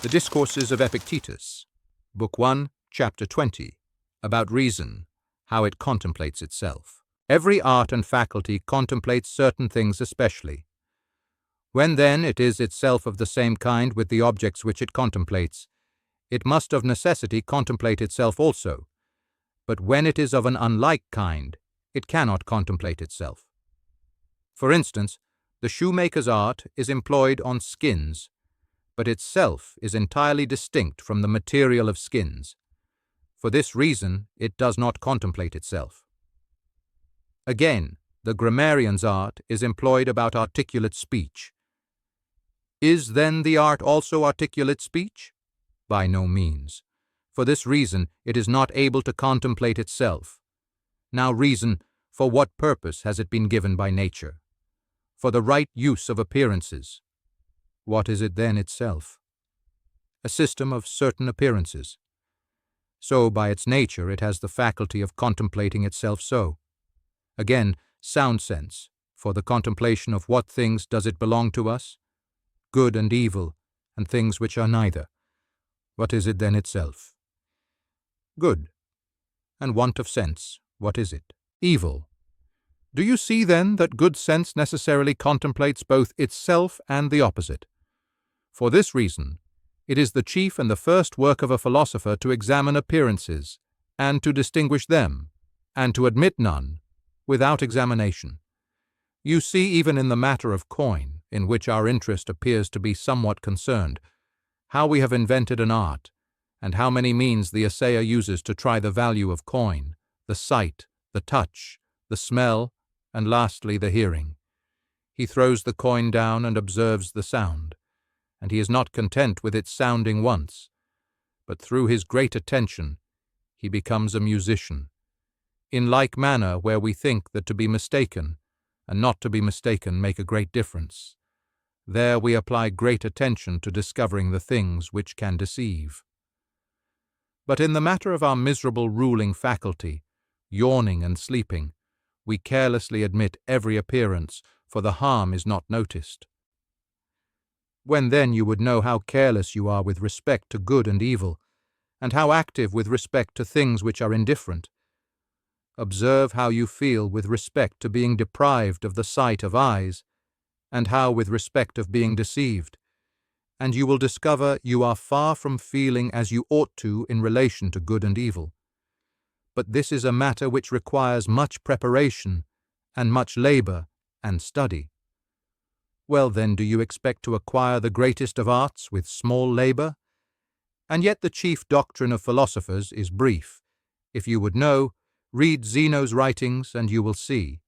The Discourses of Epictetus, Book 1, Chapter 20, about reason, how it contemplates itself. Every art and faculty contemplates certain things especially. When then it is itself of the same kind with the objects which it contemplates, it must of necessity contemplate itself also, but when it is of an unlike kind, it cannot contemplate itself. For instance, the shoemaker's art is employed on skins, but itself is entirely distinct from the material of skins. For this reason, it does not contemplate itself. Again, the grammarian's art is employed about articulate speech. Is then the art also articulate speech? By no means. For this reason, it is not able to contemplate itself. Now reason, for what purpose has it been given by nature? For the right use of appearances. What is it then itself? A system of certain appearances. So by its nature it has the faculty of contemplating itself so. Again, sound sense, for the contemplation of what things does it belong to us? Good and evil, and things which are neither. What is it then itself? Good. And want of sense, what is it? Evil. Do you see then that good sense necessarily contemplates both itself and the opposite? For this reason, it is the chief and the first work of a philosopher to examine appearances, and to distinguish them, and to admit none, without examination. You see even in the matter of coin, in which our interest appears to be somewhat concerned, how we have invented an art, and how many means the assayer uses to try the value of coin, the sight, the touch, the smell, and lastly the hearing. He throws the coin down and observes the sound, and he is not content with its sounding once, but through his great attention he becomes a musician. In like manner, where we think that to be mistaken and not to be mistaken make a great difference, there we apply great attention to discovering the things which can deceive. But in the matter of our miserable ruling faculty, yawning and sleeping, we carelessly admit every appearance, for the harm is not noticed. When then you would know how careless you are with respect to good and evil, and how active with respect to things which are indifferent. Observe how you feel with respect to being deprived of the sight of eyes, and how with respect of being deceived, and you will discover you are far from feeling as you ought to in relation to good and evil. But this is a matter which requires much preparation, and much labor and study. Well then, do you expect to acquire the greatest of arts with small labor? And yet the chief doctrine of philosophers is brief. If you would know, read Zeno's writings and you will see.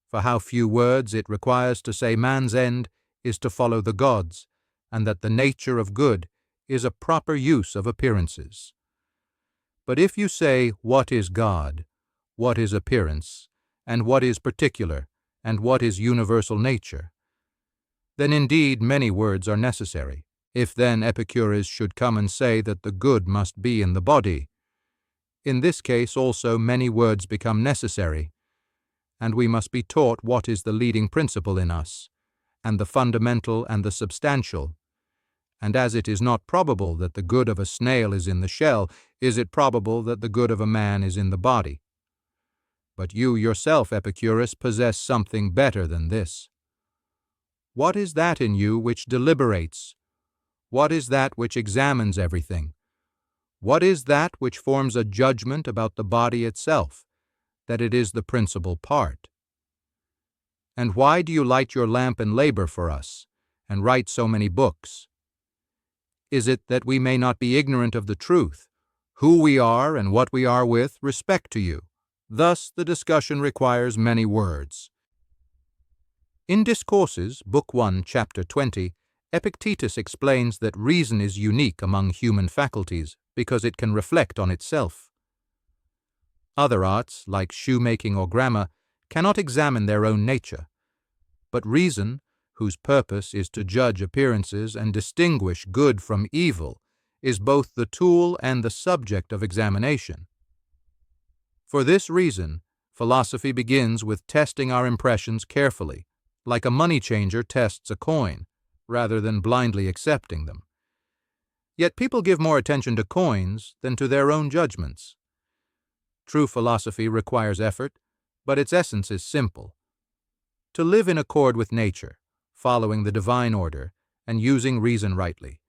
For how few words it requires to say man's end is to follow the gods, and that the nature of good is a proper use of appearances. But if you say, what is God, what is appearance, and what is particular, and what is universal nature, then indeed many words are necessary. If then Epicurus should come and say that the good must be in the body, in this case also many words become necessary, and we must be taught what is the leading principle in us, and the fundamental and the substantial. And as it is not probable that the good of a snail is in the shell, is it probable that the good of a man is in the body? But you yourself, Epicurus, possess something better than this. What is that in you which deliberates? What is that which examines everything? What is that which forms a judgment about the body itself, that it is the principal part? And why do you light your lamp and labor for us, and write so many books? Is it that we may not be ignorant of the truth, who we are and what we are with respect to you? Thus the discussion requires many words. In Discourses, Book 1, Chapter 20, Epictetus explains that reason is unique among human faculties because it can reflect on itself. Other arts, like shoemaking or grammar, cannot examine their own nature, but reason, whose purpose is to judge appearances and distinguish good from evil, is both the tool and the subject of examination. For this reason, philosophy begins with testing our impressions carefully, like a money changer tests a coin, rather than blindly accepting them. Yet people give more attention to coins than to their own judgments. True philosophy requires effort, but its essence is simple: to live in accord with nature, following the divine order, and using reason rightly.